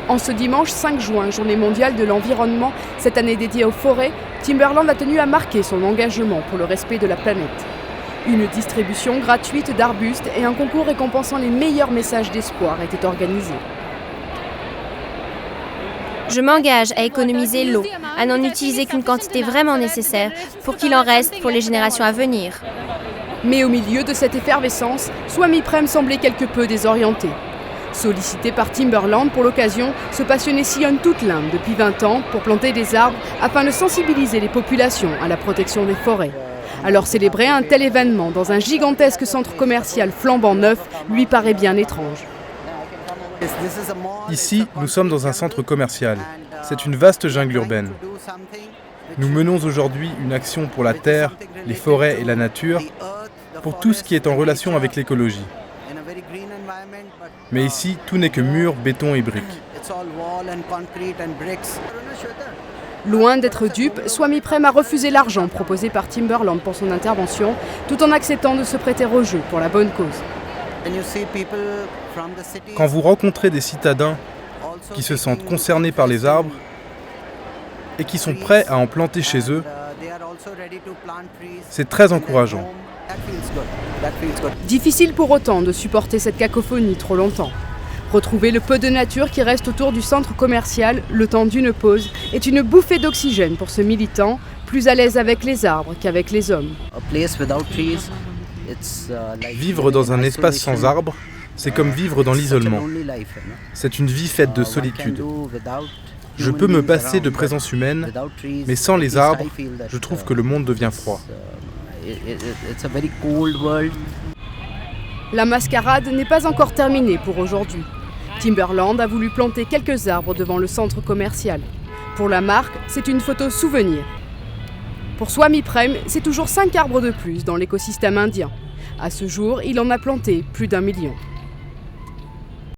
En ce dimanche 5 juin, journée mondiale de l'environnement, cette année dédiée aux forêts, Timberland a tenu à marquer son engagement pour le respect de la planète. Une distribution gratuite d'arbustes et un concours récompensant les meilleurs messages d'espoir étaient organisés. Je m'engage à économiser l'eau, à n'en utiliser qu'une quantité vraiment nécessaire pour qu'il en reste pour les générations à venir. Mais au milieu de cette effervescence, Swami Prem semblait quelque peu désorienté. Sollicité par Timberland pour l'occasion, ce passionné sillonne toute l'Inde depuis 20 ans pour planter des arbres afin de sensibiliser les populations à la protection des forêts. Alors célébrer un tel événement dans un gigantesque centre commercial flambant neuf lui paraît bien étrange. Ici, nous sommes dans un centre commercial. C'est une vaste jungle urbaine. Nous menons aujourd'hui une action pour la terre, les forêts et la nature, pour tout ce qui est en relation avec l'écologie. Mais ici, tout n'est que murs, béton et briques. Loin d'être dupe, Swami Prem a refusé l'argent proposé par Timberland pour son intervention, tout en acceptant de se prêter au jeu pour la bonne cause. Quand vous rencontrez des citadins qui se sentent concernés par les arbres et qui sont prêts à en planter chez eux, c'est très encourageant. Difficile pour autant de supporter cette cacophonie trop longtemps. Retrouver le peu de nature qui reste autour du centre commercial, le temps d'une pause, est une bouffée d'oxygène pour ce militant, plus à l'aise avec les arbres qu'avec les hommes. Vivre dans un espace sans arbres, c'est comme vivre dans l'isolement. C'est une vie faite de solitude. Je peux me passer de présence humaine, mais sans les arbres, je trouve que le monde devient froid. La mascarade n'est pas encore terminée pour aujourd'hui. Timberland a voulu planter quelques arbres devant le centre commercial. Pour la marque, c'est une photo souvenir. Pour Swami Prem, c'est toujours 5 arbres de plus dans l'écosystème indien. À ce jour, il en a planté plus d'1 million.